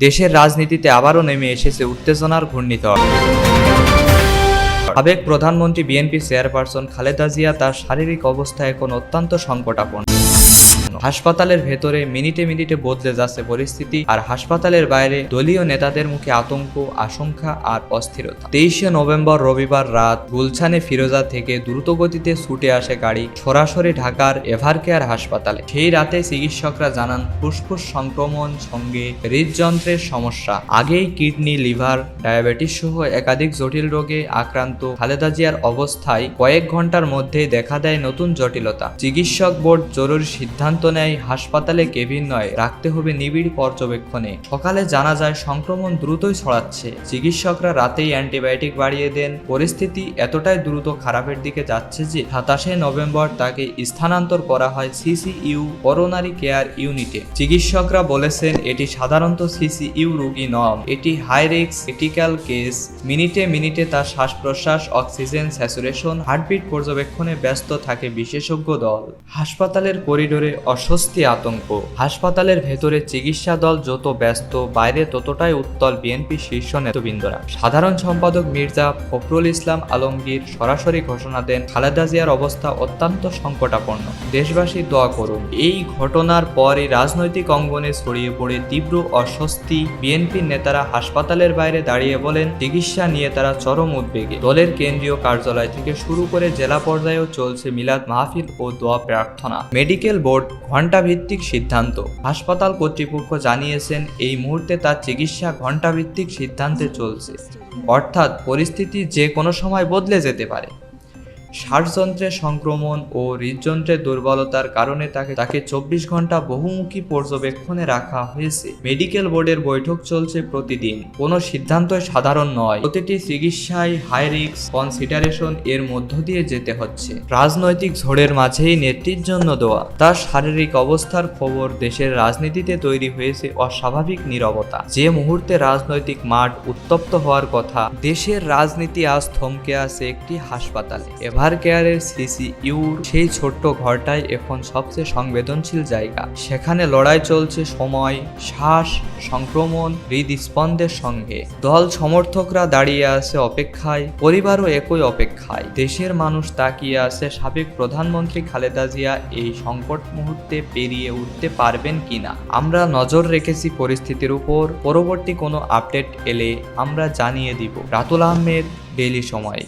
দেশের রাজনীতিতে আবারও নেমে এসেছে উত্তেজনার ঘূর্ণিঝড়। সাবেক প্রধানমন্ত্রী বিএনপি চেয়ারপারসন খালেদা জিয়া তার শারীরিক অবস্থা এখন অত্যন্ত সংকটাপন্ন। হাসপাতালের ভেতরে মিনিটে মিনিটে বদলে যাচ্ছে পরিস্থিতি, আর হাসপাতালের বাইরে দলীয় নেতাদের মুখে আতঙ্ক, আশঙ্কা আর অস্থিরতা। 23শে নভেম্বর রবিবার রাত গুলশানে ফিরোজা থেকে দ্রুতগতিতে ছুটে আসে গাড়ি সরাসরি ঢাকার এভারকেয়ার হাসপাতালে। সেই রাতে চিকিৎসকরা জানান ফুসফুস সংক্রমণ সঙ্গে হৃদযন্ত্রের সমস্যা। আগেই কিডনি, লিভার, ডায়াবেটিস সহ একাধিক জটিল রোগে আক্রান্ত খালেদা জিয়ার অবস্থায় কয়েক ঘন্টার মধ্যেই দেখা দেয় নতুন জটিলতা। চিকিৎসক বোর্ড জরুরি সিদ্ধান্ত নেয় হাসপাতালে কেবিন নয়, রাখতে হবে নিবিড় পর্যবেক্ষণে। সকালে জানা যায় সংক্রমণ দ্রুতই ছড়াচ্ছে। চিকিৎসকরা রাতেই অ্যান্টিবায়োটিক বাড়িয়ে দেন। পরিস্থিতি এতটাই দ্রুত খারাপের দিকে যাচ্ছে যে 27শে নভেম্বর তাকে স্থানান্তর করা হয় সিসিইউ করোনারি কেয়ার ইউনিটে। চিকিৎসকরা বলেছেন এটি সাধারণত সিসিইউ রোগী নন, এটি হাই রিস্ক ক্রিটিক্যাল কেস। মিনিটে মিনিটে তার শ্বাস প্রশ্বাস, অক্সিজেন স্যাচুরেশন, হার্টবিট পর্যবেক্ষণে ব্যস্ত থাকে বিশেষজ্ঞ দল। হাসপাতালের করিডোরে অস্বস্তি, আতঙ্ক। হাসপাতালের ভেতরে চিকিৎসা দল যত ব্যস্ত, বাইরে ততটাই উত্তল বিএনপি শীর্ষ নেতৃবৃন্দরা। সাধারণ সম্পাদক মির্জা ফখরুল ইসলাম আলমগীর সরাসরি ঘোষণা দেন খালেদা জিয়ার অবস্থা অত্যন্ত সংকটাপন্ন, দেশবাসী দোয়া করুন। এই ঘটনার পরই রাজনৈতিক অঙ্গনে ছড়িয়ে পড়ে তীব্র অস্বস্তি। বিএনপির নেতারা হাসপাতালের বাইরে দাঁড়িয়ে বলেন চিকিৎসা নিয়ে তারা চরম উদ্বেগে। দলের কেন্দ্রীয় কার্যালয় থেকে শুরু করে জেলা পর্যায়েও চলছে মিলাদ মাহফিল ও দোয়া প্রার্থনা। মেডিকেল বোর্ড ঘণ্টাভিত্তিক সিদ্ধান্ত। হাসপাতাল কর্তৃপক্ষ জানিয়েছেন এই মুহূর্তে তার চিকিৎসা ঘণ্টাভিত্তিক সিদ্ধান্তে চলছে, অর্থাৎ পরিস্থিতি যে কোনো সময় বদলে যেতে পারে। শ্বাসযন্ত্রের সংক্রমণ ও হৃদযন্ত্রের দুর্বলতার কারণে তাকে 24 ঘন্টা বহুমুখী পর্যবেক্ষণে রাখা হয়েছে। মেডিকেল বোর্ডের বৈঠক চলছে প্রতিদিন। কোনো সিদ্ধান্তই সাধারণ নয়, প্রতিটি চিকিৎসায় হাই রিস্ক কনসিডারেশন এর মধ্য দিয়ে যেতে হচ্ছে। রাজনৈতিক ঝড়ের মাঝেই নেত্রীর জন্য দোয়া। তার শারীরিক অবস্থার খবর দেশের রাজনীতিতে তৈরি হয়েছে অস্বাভাবিক নীরবতা। যে মুহূর্তে রাজনৈতিক মাঠ উত্তপ্ত হওয়ার কথা, দেশের রাজনীতি আজ থমকে আছে একটি হাসপাতালে। এভারকেয়ারের সিসিইউর সেই ছোট্ট ঘরটাই এখন সবচেয়ে সংবেদনশীল জায়গা। সেখানে লড়াই চলছে সময়, শ্বাস, সংক্রমণ, হৃদস্পন্দের সঙ্গে। দল সমর্থকরা দাঁড়িয়ে আছে অপেক্ষায়, পরিবারও একই অপেক্ষায়। দেশের মানুষ তাকিয়ে আছে সাবেক প্রধানমন্ত্রী খালেদা জিয়া এই সংকট মুহূর্তে পেরিয়ে উঠতে পারবেন কিনা। আমরা নজর রেখেছি পরিস্থিতির উপর। পরবর্তী কোনো আপডেট এলে আমরা জানিয়ে দিব। রাতুল আহমেদ, ডেইলি সময়।